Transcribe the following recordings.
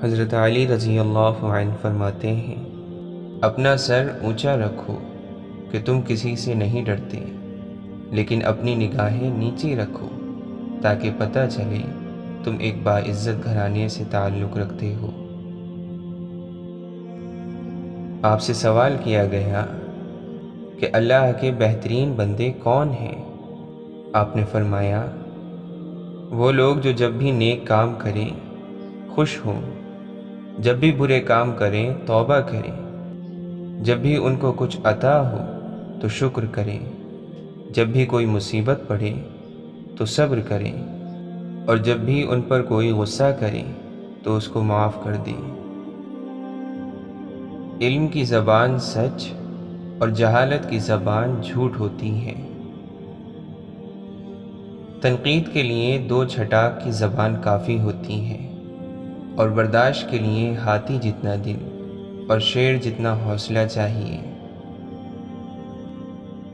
حضرت علی رضی اللہ عنہ فرماتے ہیں، اپنا سر اونچا رکھو کہ تم کسی سے نہیں ڈرتے، لیکن اپنی نگاہیں نیچی رکھو تاکہ پتہ چلے تم ایک باعزت گھرانے سے تعلق رکھتے ہو۔ آپ سے سوال کیا گیا کہ اللہ کے بہترین بندے کون ہیں؟ آپ نے فرمایا، وہ لوگ جو جب بھی نیک کام کریں خوش ہوں، جب بھی برے کام کریں توبہ کریں، جب بھی ان کو کچھ عطا ہو تو شکر کریں، جب بھی کوئی مصیبت پڑے تو صبر کریں، اور جب بھی ان پر کوئی غصہ کریں تو اس کو معاف کر دیں۔ علم کی زبان سچ اور جہالت کی زبان جھوٹ ہوتی ہے۔ تنقید کے لیے 2 چھٹاک کی زبان کافی ہوتی ہے، اور برداشت کے لیے ہاتھی جتنا دل اور شیر جتنا حوصلہ چاہیے۔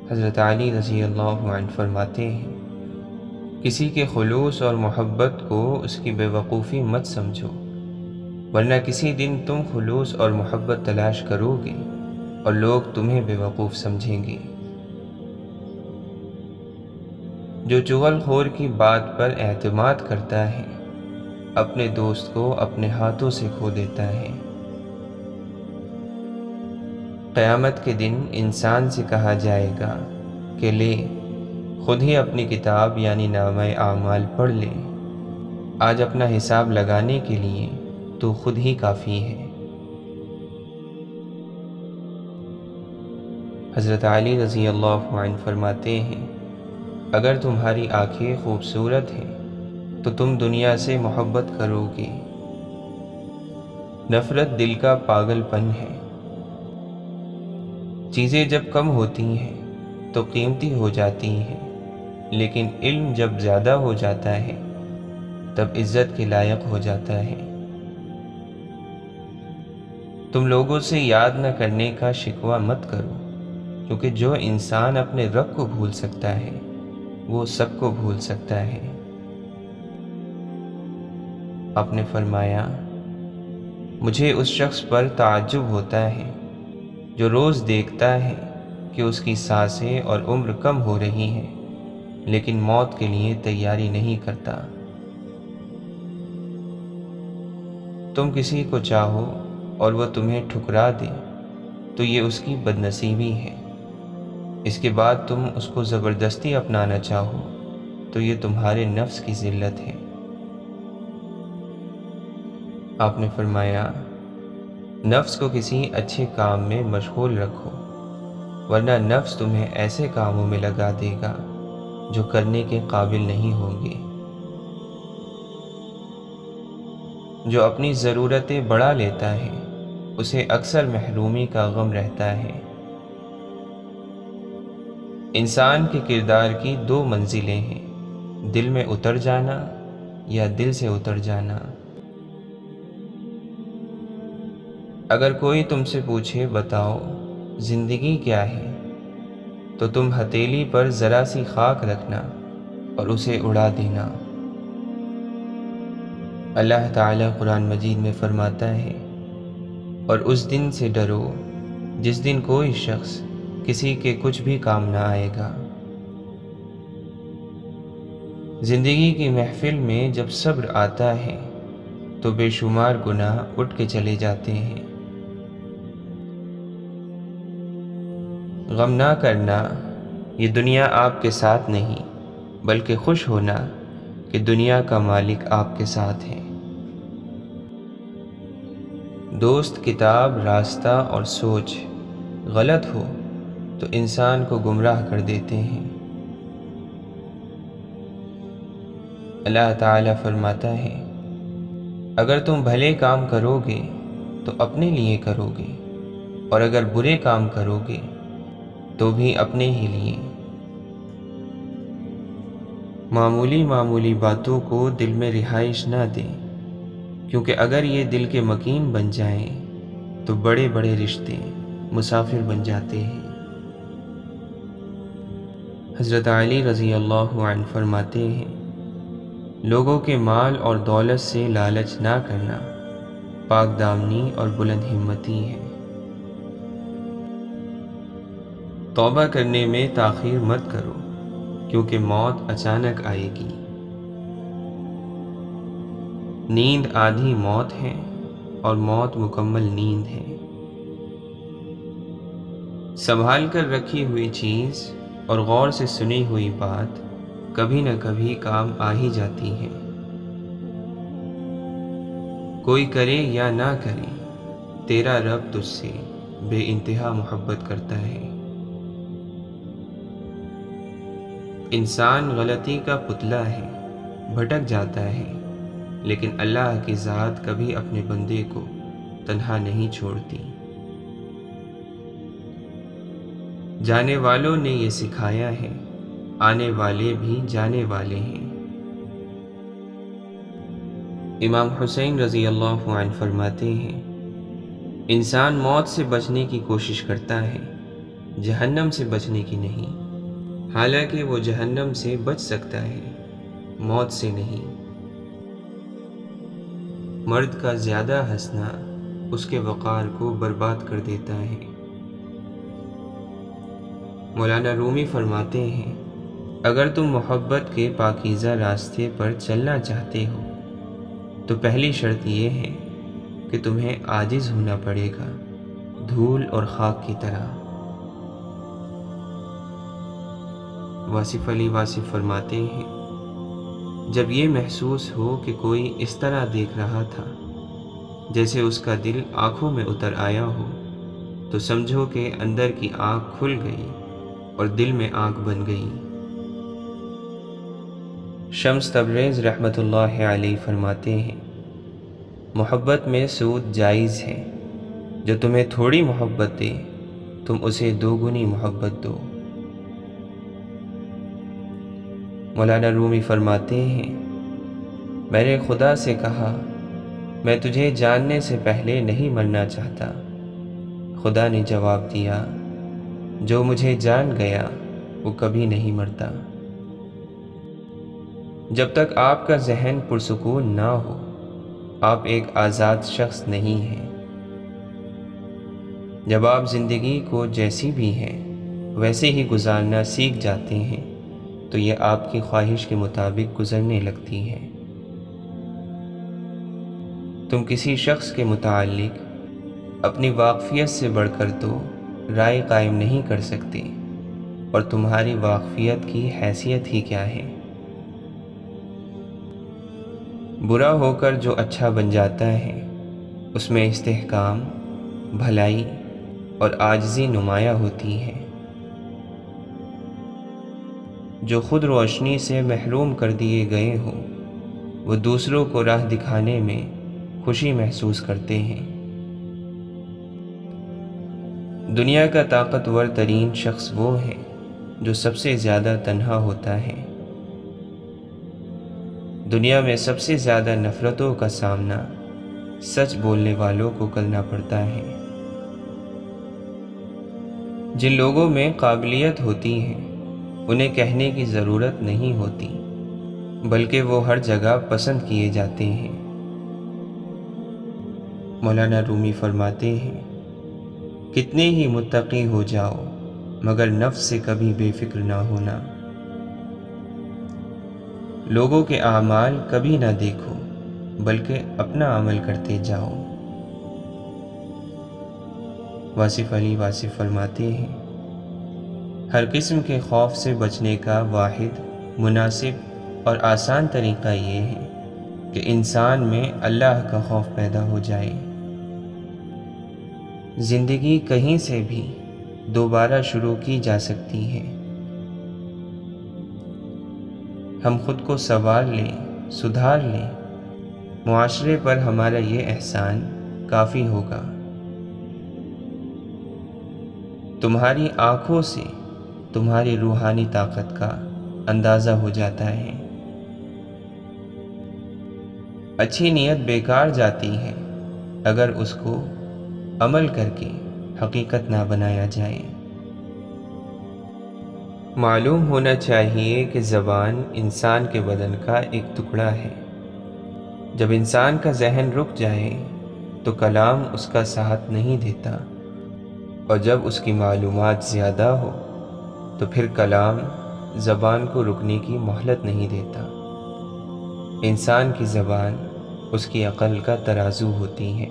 حضرت علی رضی اللہ عنہ فرماتے ہیں، کسی کے خلوص اور محبت کو اس کی بے وقوفی مت سمجھو، ورنہ کسی دن تم خلوص اور محبت تلاش کرو گے اور لوگ تمہیں بے وقوف سمجھیں گے۔ جو چغل خور کی بات پر اعتماد کرتا ہے، اپنے دوست کو اپنے ہاتھوں سے کھو دیتا ہے۔ قیامت کے دن انسان سے کہا جائے گا کہ لے، خود ہی اپنی کتاب یعنی نامہ اعمال پڑھ لے، آج اپنا حساب لگانے کے لیے تو خود ہی کافی ہے۔ حضرت علی رضی اللہ عنہ فرماتے ہیں، اگر تمہاری آنکھیں خوبصورت ہیں تو تم دنیا سے محبت کرو گے۔ نفرت دل کا پاگل پن ہے۔ چیزیں جب کم ہوتی ہیں تو قیمتی ہو جاتی ہیں، لیکن علم جب زیادہ ہو جاتا ہے تب عزت کے لائق ہو جاتا ہے۔ تم لوگوں سے یاد نہ کرنے کا شکوہ مت کرو، کیونکہ جو انسان اپنے رب کو بھول سکتا ہے وہ سب کو بھول سکتا ہے۔ آپ نے فرمایا، مجھے اس شخص پر تعجب ہوتا ہے جو روز دیکھتا ہے کہ اس کی سانسیں اور عمر کم ہو رہی ہیں، لیکن موت کے لیے تیاری نہیں کرتا۔ تم کسی کو چاہو اور وہ تمہیں ٹھکرا دے تو یہ اس کی بدنصیبی ہے، اس کے بعد تم اس کو زبردستی اپنانا چاہو تو یہ تمہارے نفس کی ذلت ہے۔ آپ نے فرمایا، نفس کو کسی اچھے کام میں مشغول رکھو، ورنہ نفس تمہیں ایسے کاموں میں لگا دے گا جو کرنے کے قابل نہیں ہوں گے۔ جو اپنی ضرورتیں بڑھا لیتا ہے اسے اکثر محرومی کا غم رہتا ہے۔ انسان کے کردار کی 2 منزلیں ہیں، دل میں اتر جانا یا دل سے اتر جانا۔ اگر کوئی تم سے پوچھے بتاؤ زندگی کیا ہے، تو تم ہتھیلی پر ذرا سی خاک رکھنا اور اسے اڑا دینا۔ اللہ تعالیٰ قرآن مجید میں فرماتا ہے، اور اس دن سے ڈرو جس دن کوئی شخص کسی کے کچھ بھی کام نہ آئے گا۔ زندگی کی محفل میں جب صبر آتا ہے تو بے شمار گناہ اٹھ کے چلے جاتے ہیں۔ غم نہ کرنا، یہ دنیا آپ کے ساتھ نہیں، بلکہ خوش ہونا کہ دنیا کا مالک آپ کے ساتھ ہے۔ دوست، کتاب، راستہ اور سوچ غلط ہو تو انسان کو گمراہ کر دیتے ہیں۔ اللہ تعالیٰ فرماتا ہے، اگر تم بھلے کام کرو گے تو اپنے لیے کرو گے، اور اگر برے کام کرو گے تو بھی اپنے ہی لیے۔ معمولی معمولی باتوں کو دل میں رہائش نہ دیں، کیونکہ اگر یہ دل کے مکین بن جائیں تو بڑے بڑے رشتے مسافر بن جاتے ہیں۔ حضرت علی رضی اللہ عنہ فرماتے ہیں، لوگوں کے مال اور دولت سے لالچ نہ کرنا، پاک دامنی اور بلند ہمتی ہے۔ توبہ کرنے میں تاخیر مت کرو، کیونکہ موت اچانک آئے گی۔ نیند آدھی موت ہے اور موت مکمل نیند ہے۔ سنبھال کر رکھی ہوئی چیز اور غور سے سنی ہوئی بات کبھی نہ کبھی کام آ ہی جاتی ہے۔ کوئی کرے یا نہ کرے، تیرا رب تجھ سے بے انتہا محبت کرتا ہے۔ انسان غلطی کا پتلا ہے، بھٹک جاتا ہے، لیکن اللہ کی ذات کبھی اپنے بندے کو تنہا نہیں چھوڑتی۔ جانے والوں نے یہ سکھایا ہے، آنے والے بھی جانے والے ہیں۔ امام حسین رضی اللہ عنہ فرماتے ہیں، انسان موت سے بچنے کی کوشش کرتا ہے، جہنم سے بچنے کی نہیں، حالانکہ وہ جہنم سے بچ سکتا ہے، موت سے نہیں۔ مرد کا زیادہ ہنسنا اس کے وقار کو برباد کر دیتا ہے۔ مولانا رومی فرماتے ہیں، اگر تم محبت کے پاکیزہ راستے پر چلنا چاہتے ہو تو پہلی شرط یہ ہے کہ تمہیں عاجز ہونا پڑے گا، دھول اور خاک کی طرح۔ واصف علی واصف فرماتے ہیں، جب یہ محسوس ہو کہ کوئی اس طرح دیکھ رہا تھا جیسے اس کا دل آنکھوں میں اتر آیا ہو، تو سمجھو کہ اندر کی آنکھ کھل گئی اور دل میں آنکھ بن گئی۔ شمس تبریز رحمۃ اللہ علیہ فرماتے ہیں، محبت میں سود جائز ہے، جو تمہیں تھوڑی محبت دے تم اسے دوگنی محبت دو۔ مولانا رومی فرماتے ہیں، میں نے خدا سے کہا، میں تجھے جاننے سے پہلے نہیں مرنا چاہتا۔ خدا نے جواب دیا، جو مجھے جان گیا وہ کبھی نہیں مرتا۔ جب تک آپ کا ذہن پرسکون نہ ہو، آپ ایک آزاد شخص نہیں ہیں۔ جب آپ زندگی کو جیسی بھی ہیں ویسے ہی گزارنا سیکھ جاتے ہیں تو یہ آپ کی خواہش کے مطابق گزرنے لگتی ہے۔ تم کسی شخص کے متعلق اپنی واقفیت سے بڑھ کر تو رائے قائم نہیں کر سکتے، اور تمہاری واقفیت کی حیثیت ہی کیا ہے۔ برا ہو کر جو اچھا بن جاتا ہے، اس میں استحکام، بھلائی اور عاجزی نمایاں ہوتی ہے۔ جو خود روشنی سے محروم کر دیے گئے ہوں، وہ دوسروں کو راہ دکھانے میں خوشی محسوس کرتے ہیں۔ دنیا کا طاقتور ترین شخص وہ ہے جو سب سے زیادہ تنہا ہوتا ہے۔ دنیا میں سب سے زیادہ نفرتوں کا سامنا سچ بولنے والوں کو کرنا پڑتا ہے۔ جن لوگوں میں قابلیت ہوتی ہے انہیں کہنے کی ضرورت نہیں ہوتی، بلکہ وہ ہر جگہ پسند کیے جاتے ہیں۔ مولانا رومی فرماتے ہیں، کتنے ہی متقی ہو جاؤ مگر نفس سے کبھی بے فکر نہ ہونا۔ لوگوں کے اعمال کبھی نہ دیکھو بلکہ اپنا عمل کرتے جاؤ۔ واصف علی واصف فرماتے ہیں، ہر قسم کے خوف سے بچنے کا واحد، مناسب اور آسان طریقہ یہ ہے کہ انسان میں اللہ کا خوف پیدا ہو جائے۔ زندگی کہیں سے بھی دوبارہ شروع کی جا سکتی ہے۔ ہم خود کو سنوار لیں، سدھار لیں، معاشرے پر ہمارا یہ احسان کافی ہوگا۔ تمہاری آنکھوں سے تمہاری روحانی طاقت کا اندازہ ہو جاتا ہے۔ اچھی نیت بیکار جاتی ہے اگر اس کو عمل کر کے حقیقت نہ بنایا جائے۔ معلوم ہونا چاہیے کہ زبان انسان کے بدن کا ایک ٹکڑا ہے۔ جب انسان کا ذہن رک جائے تو کلام اس کا ساتھ نہیں دیتا، اور جب اس کی معلومات زیادہ ہو تو پھر کلام زبان کو رکنے کی مہلت نہیں دیتا۔ انسان کی زبان اس کی عقل کا ترازو ہوتی ہے۔